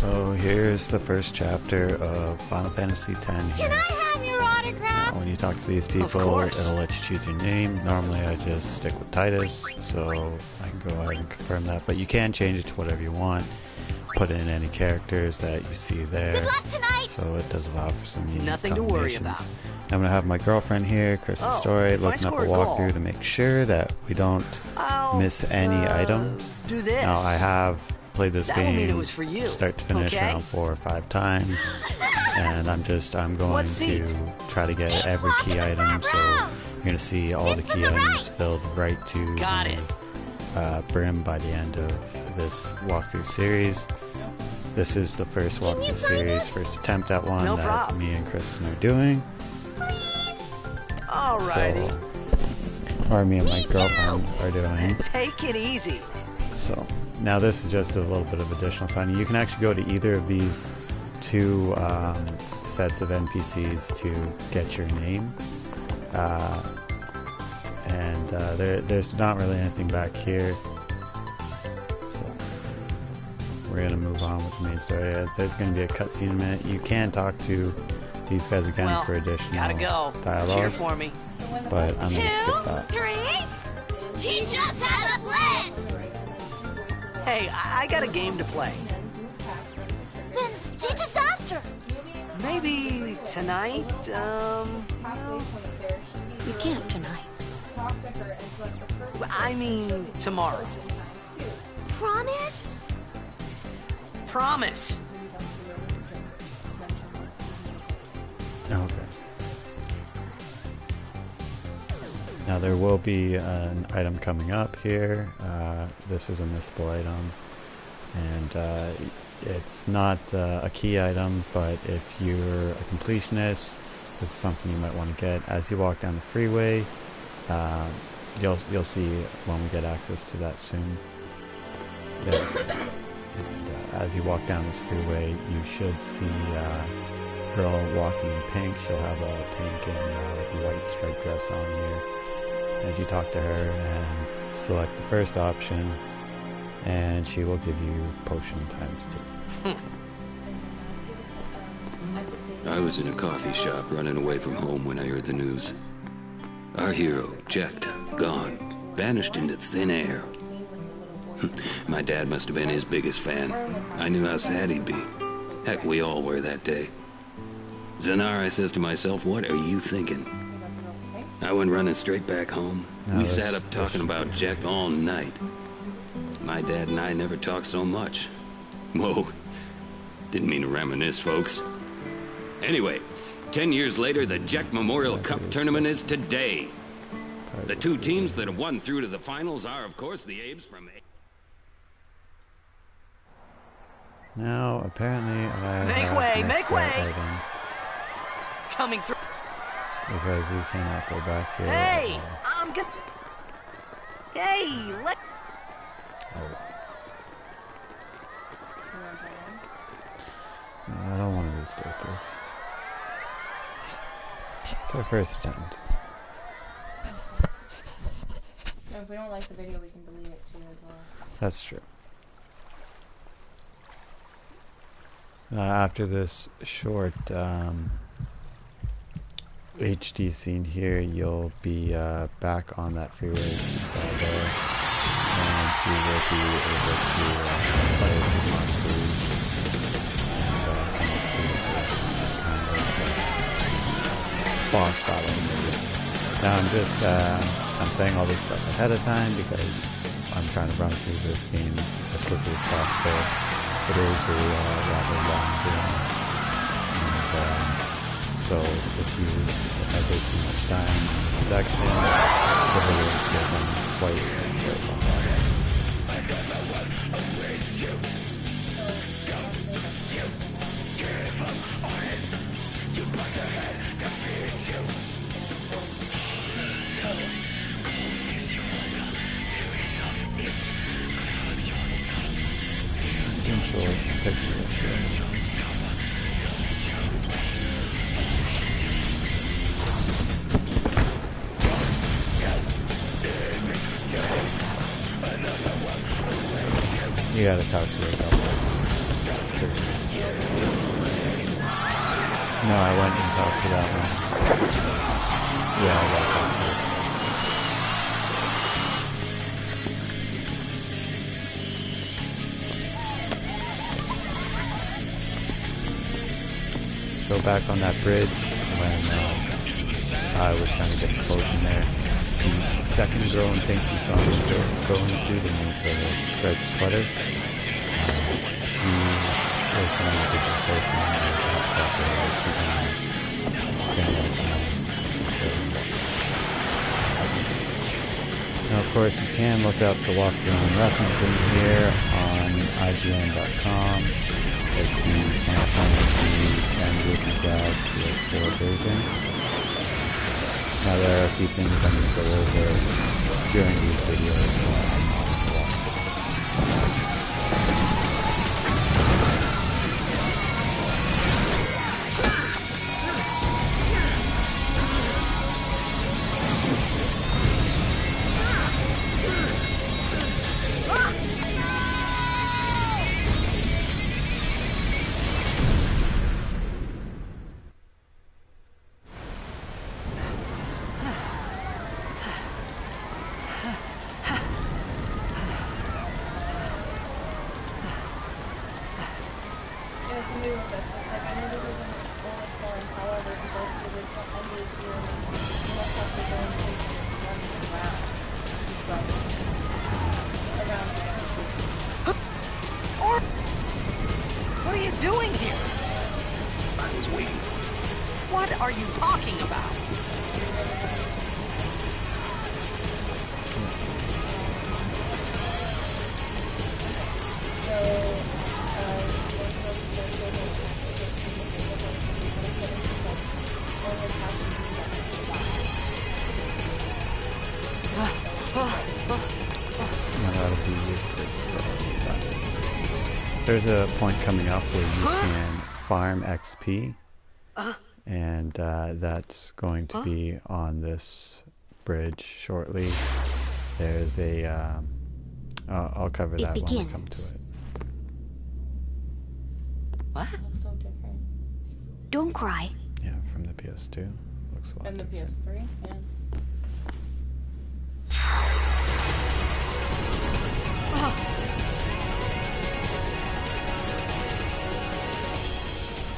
So here's the first chapter of Final Fantasy X. Can I have your autograph? When you talk to these people, it'll let you choose your name. Normally I just stick with Titus, so I can go ahead and confirm that. But you can change it to whatever you want. Put in any characters that you see there. Good luck tonight. So it does allow for some unique Nothing to worry about. I'm going to have my girlfriend here, Chris's story, looking up a walkthrough to make sure that we don't miss any items. Do this. Now I have played this game start to finish around 4 or 5 times, and I'm going to try to get every key item, so you're going to see all the key items filled right to the brim by the end of this walkthrough series. This is the first walkthrough series, first attempt at one that me and Kristen are doing. Alrighty. Or me and my girlfriend are doing. Take it easy. So now this is just a little bit of additional signing. You can actually go to either of these 2 sets of NPCs to get your name. There's not really anything back here. So we're going to move on with the main story. There's going to be a cutscene in a minute. You can talk to these guys again for additional dialogue. Cheer for me. But I'm going to skip that. 2, 3. Teach us how to blitz. Hey, I got a game to play. Then teach us after. Maybe tonight? You can't tonight. I mean tomorrow. Promise? Promise. Okay. Now there will be an item coming up here. This is a missable item, and it's not a key item, but if you're a completionist, this is something you might want to get. As you walk down the freeway, you'll see when we get access to that soon. As you walk down this freeway, you should see a girl walking in pink. She'll have a pink and white striped dress on here. And if you talk to her and select the first option, and she will give you potion ×2. I was in a coffee shop running away from home when I heard the news. Our hero, checked, gone, vanished into thin air. My dad must have been his biggest fan. I knew how sad he'd be. Heck, we all were that day. Zanar, I says to myself, what are you thinking? I went running straight back home. We sat up talking about Jack all night. My dad and I never talked so much. Whoa. Didn't mean to reminisce, folks. Anyway, 10 years later, the Jack Memorial Cup tournament is today. The 2 teams that have won through to the finals are, of course, the Abes from... Now, apparently, I make way! Item coming through. because we cannot go back here. Hey, I'm good. Hey, let. No, I don't want to restart this. It's our first attempt. No, if we don't like the video, we can delete it too as well. That's true. After this short HD scene here, you'll be back on that freeway you saw there, and you will be able to play the monsters and come up to the first boss battle. Now I'm saying all this stuff ahead of time because I'm trying to run through this game as quickly as possible. It is a rather long game, and so if I take too much time in the section, the video is getting quite long. Essential sexual experience. You gotta talk to her about that. No, I went and talked to that one. Yeah, I got that one. So back on that bridge, when I was trying to get close in there, the second girl in pink you saw me go into, the red sweater, she was trying to get close in there, Now of course you can look up the walkthrough and referencing here on IGN.com. It's the Final Fantasy and Wiki Guide PS4 version. Now there are a few things I'm going to go over during these videos while I'm on the walk. What are you doing here? I was waiting for you. What are you talking about? There's a point coming up where you can farm XP, and that's going to be on this bridge shortly. There's a I'll cover that when we come to it. What? Looks so different. Don't cry. Yeah, from the PS2. Looks a lot And the different. PS3, yeah.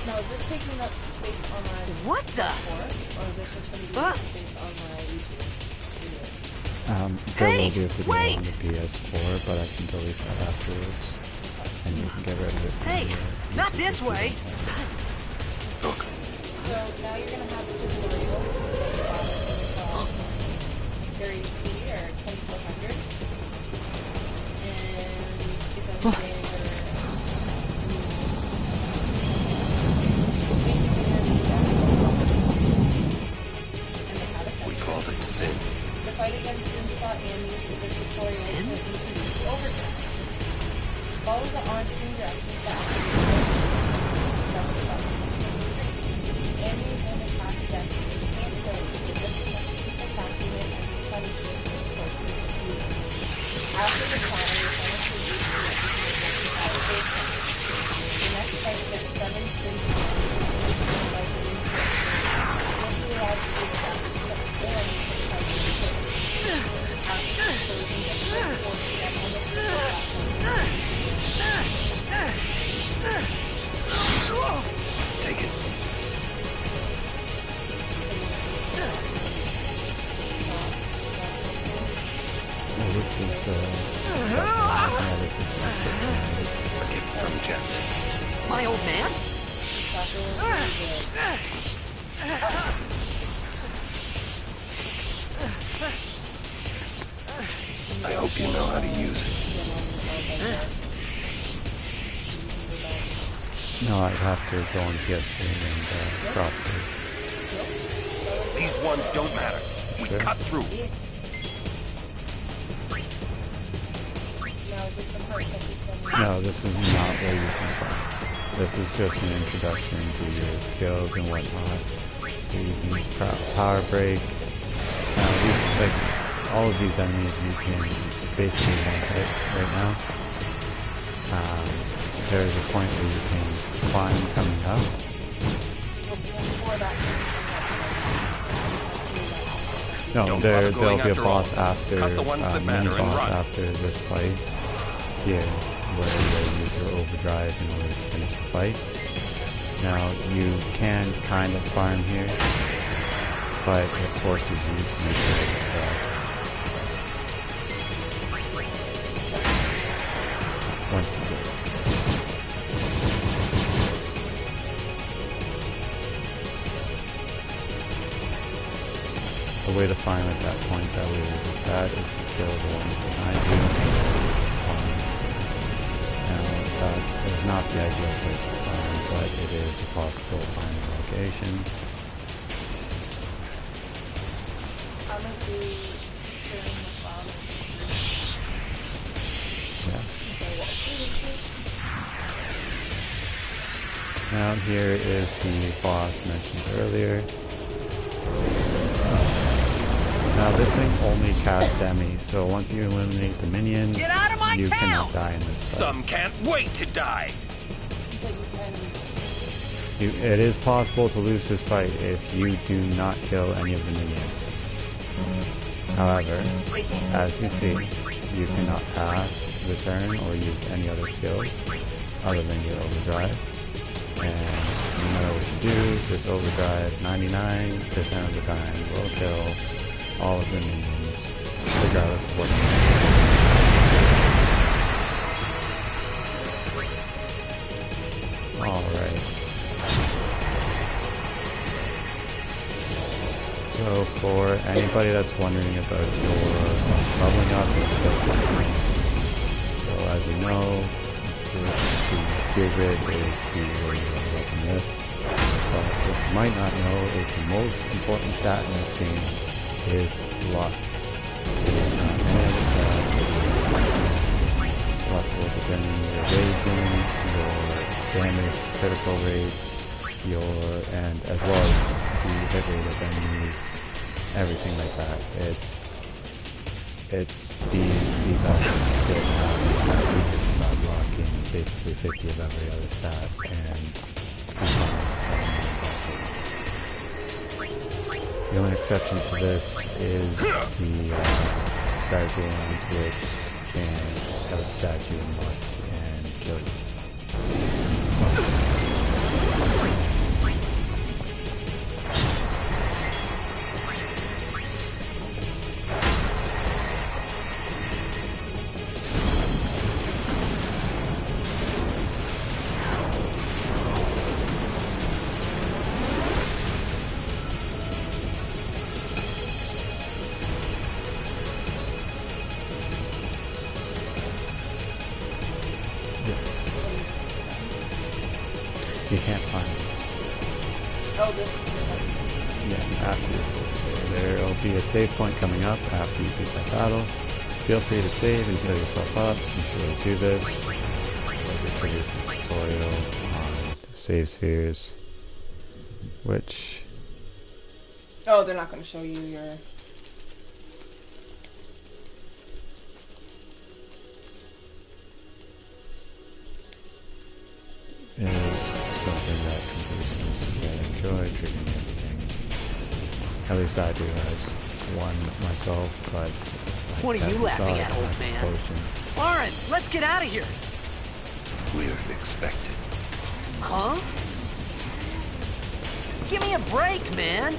Now, is this taking up space on my What the? PS4, or is this just going to be space on my YouTube? There Hey, will be a video wait! on the PS4, but I can delete that afterwards. And you can get rid of it. from Hey, your not YouTube this video. way. Look, So now you're going to have the tutorial your HP or 2400. And because we called it sin. the fight against Moonspot and use the tutorial Sin? to increase overtime. Follow the on-screen directions to activate the and use an attack death and ability to disconnect attacking it and punishment towards the computer. After the battle, you finish the use of the next fight against 7 streets will be allowed to do the back and you can fight the after closing the first 4 step on the Take it. Well, this is the A gift from Jet. My old man? I hope you know how to use it. No, I'd have to go on PS3 and cross it. These ones don't matter. We Sure. cut through. Now, is this the part that you can... No, this is not where you can farm. This is just an introduction to your skills and whatnot. So you can use power break. Like all of these enemies you can basically one hit right now. There's a point where you can climb coming up. before that. No, Don't there'll bother going be a after boss all. after, Cut the ones that mini matter and boss run. after this fight here, where you use your overdrive in order to finish the fight. Now, you can kind of farm here, but it forces you to make your overdrive. Once you do it. The way to farm at that point that we were just at is to kill the ones behind you and spawn. Now, that is not the ideal place to farm, but it is a possible farming location. I'm gonna do sharing the file. Yeah. Okay, well, Now here is the boss mentioned earlier. Now this thing only casts Demi, so once you eliminate the minions, Get out of my you town! cannot die in this fight. Some can't wait to die. but you can. It is possible to lose this fight if you do not kill any of the minions. However, They can't. as you see, you cannot pass the turn or use any other skills other than your overdrive. And no matter what you do, this overdrive 99% of the time will kill all of the minions, regardless of what you do. Alright. So for anybody that's wondering about your leveling up and skill system, so as you know, the skill grid is the way you level up in this. But what you might not know is the most important stat in this game is luck. It is not any other stat, it is luck will determine your evasion, your damage, critical rate, and as well as the hit rate of enemies, everything like that. It's the best skill to have. You have 255 luck and basically 50 of every other stat, and the only exception to this is the Guardians, which can outstat you in luck and kill you. You can't find it. Oh, this. Yeah, after this is there will be a save point coming up after you beat that battle. Feel free to save and heal yourself up. Be sure to do this because it triggers the tutorial on save spheres, which Oh, they're not going to show you your. is something that completions will enjoy, triggering everything. At least I do as one myself, but What are you that's laughing aside, at, I old have man? a potion. Lauren, let's get out of here. We're expected. Huh? Give me a break, man.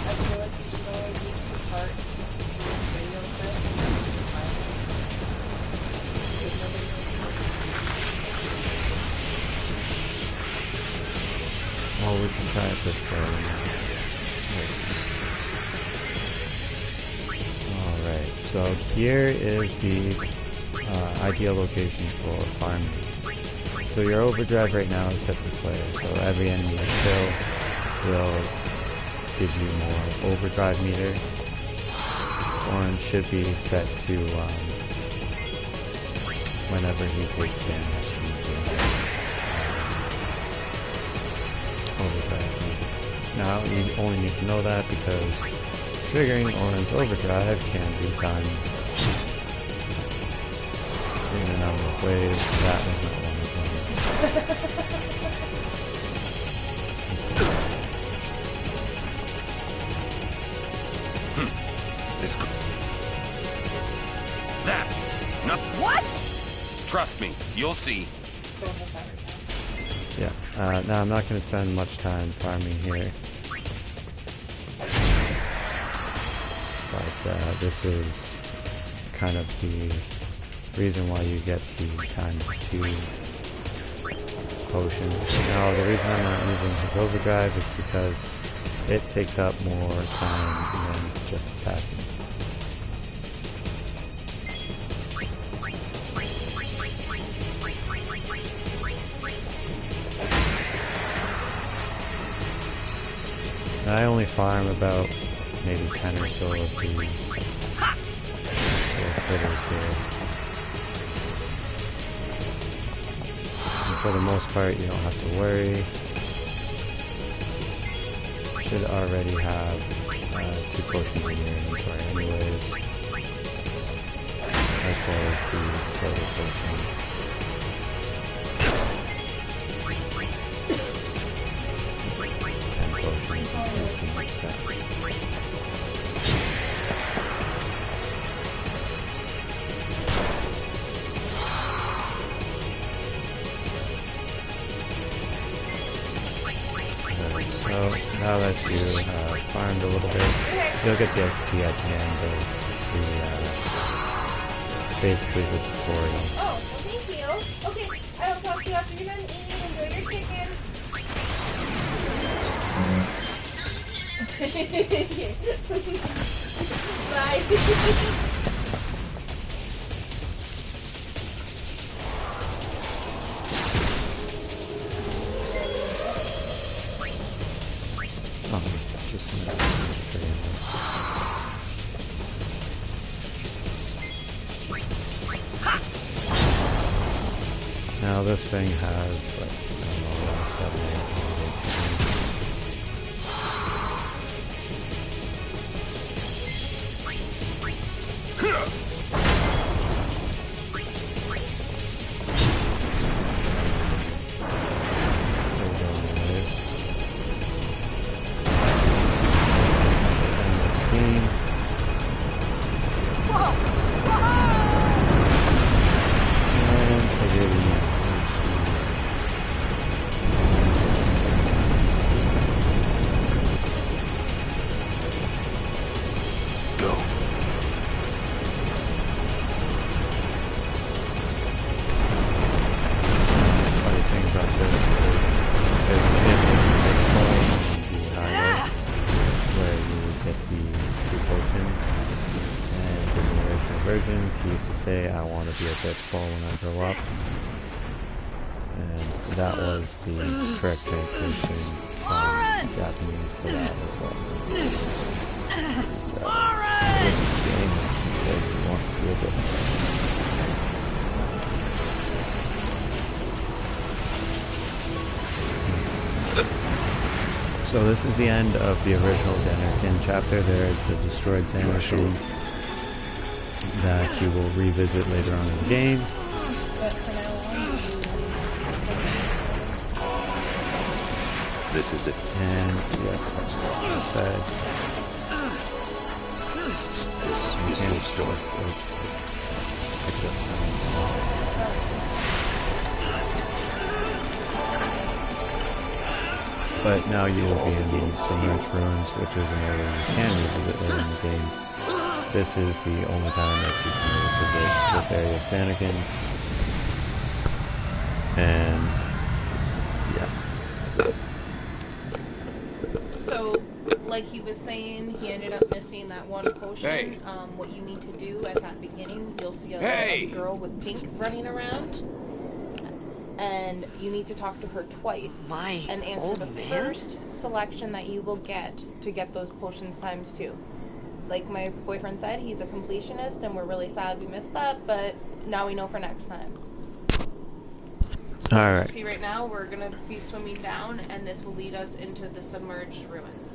I feel like you should only use the part video clip. Well, we can try it this way. Alright, so here is the ideal location for farming. So your overdrive right now is set to Slayer, so every enemy you kill will give you more overdrive meter. Orange should be set to whenever he takes damage, you gain overdrive meter. Now you only need to know that because triggering Orange overdrive can be done in and out of the waves. That was not one of them. This. That. No. What? Trust me, you'll see. Yeah. Now I'm not going to spend much time farming here. But this is kind of the reason why you get the ×2 potions. Now the reason I'm not using his overdrive is because it takes up more time than just attacking. I only farm about maybe 10 or so of these little critters here. And for the most part, you don't have to worry. You should already have 2 potions in your inventory anyways. As well as these little potions. So now that you farmed a little bit, you'll get the XP at the end of the basically the tutorial. Oh, well, thank you. Okay, I will talk to you after you're done eating. Enjoy your chicken. Bye. Now this thing has like, I don't know, around 7 or 8 used to say, I want to be a bitchball when I grow up. And that was the correct translation from Japanese for that as well. He's, game, he said he wants to be a bitchball. So this is the end of the original Xanarkin chapter. There is the destroyed Xanarkin that you will revisit later on in the game. But for now on, This is it. And yes, that's what I said. This is the store. But now you will be in the Submerged Ruins, which is an area you can revisit later in the game. This is the only time that you can revisit this area of Xanarkin. And yeah. so like he was saying, he ended up missing that one potion. Hey. What you need to do at that beginning, you'll see a little girl with pink running around. And you need to talk to her twice and answer the first selection that you will get to get those potions ×2. Like my boyfriend said, he's a completionist, and we're really sad we missed that, but now we know for next time. Alright. See, right now we're going to be swimming down, and this will lead us into the Submerged Ruins.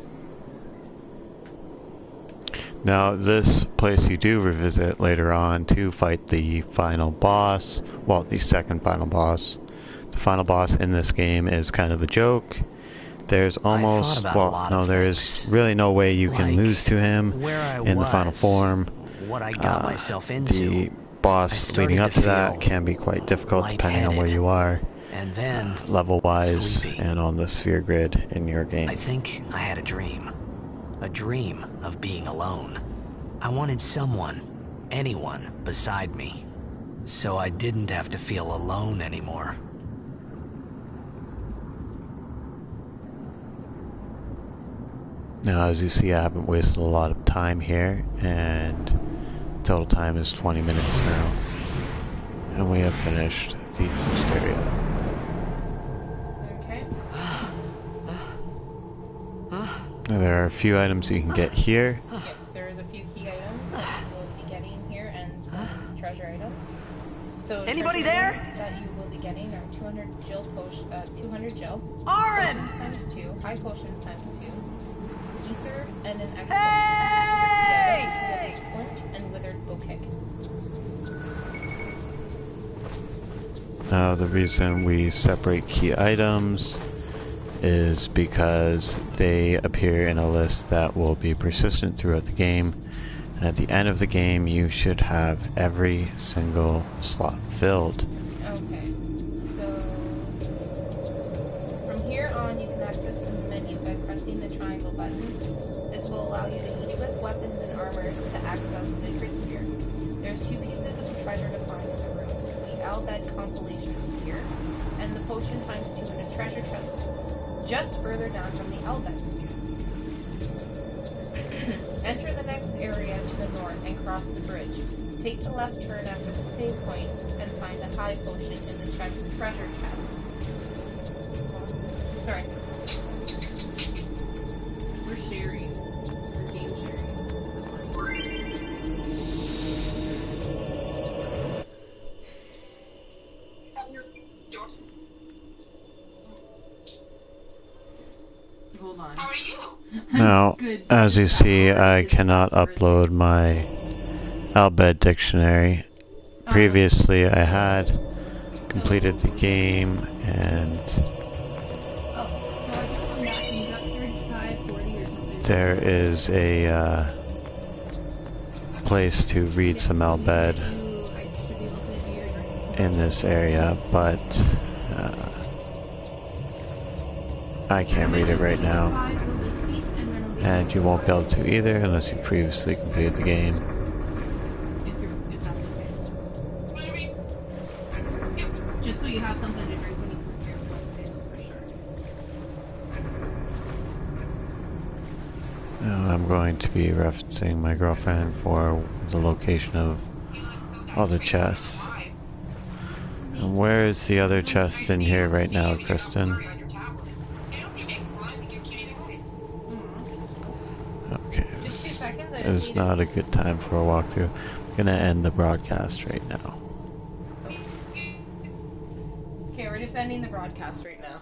Now, this place you do revisit later on to fight the final boss. Well, the second final boss. The final boss in this game is kind of a joke. There's almost, well, no, there is really no way you can lose to him in the final form. What I got myself into. The boss leading up to that can be quite difficult depending on where you are, and then level-wise, sleepy. and on the sphere grid in your game. I think I had a dream of being alone. I wanted someone, anyone, beside me, so I didn't have to feel alone anymore. Now, as you see, I haven't wasted a lot of time here, and total time is 20 minutes now. And we have finished the first area. Okay. Now, there are a few items you can get here. Yes, there's a few key items that you will be getting here and some treasure items. So Anybody treasure there? items that you will be getting are 200 gel potion, 200 gel. Aaron! Potions times 2, high potions times 2, ether, and an extra Hey! flint and withered bouquet. Now, the reason we separate key items is because they appear in a list that will be persistent throughout the game, and at the end of the game you should have every single slot filled. Okay, so from here on you can access the menu by pressing the triangle button. This will allow you to equip weapons and armor to access the crit sphere. There's 2 pieces of treasure to find in the room: the Albed compilation sphere and the potion times 2 in a treasure chest just further down from the Albed sphere. Enter the next area to the north and cross the bridge. Take the left turn after the save point and find a high potion in the treasure chest. Sorry. We're sharing. We're game sharing. Hold on. How are you? Now, as you see, I cannot upload my Albed dictionary. Previously I had completed the game, and there is a place to read some Albed in this area, but I can't read it right now, and you won't be able to either unless you previously completed the game. If that's okay. Just so you have something to drink when you come here, for sure. Now I'm going to be referencing my girlfriend for the location of all the chests. And where is the other chest in here right now, Kristen? Okay, this is not a good time for a walkthrough. I'm gonna end the broadcast right now. Okay, we're just ending the broadcast right now.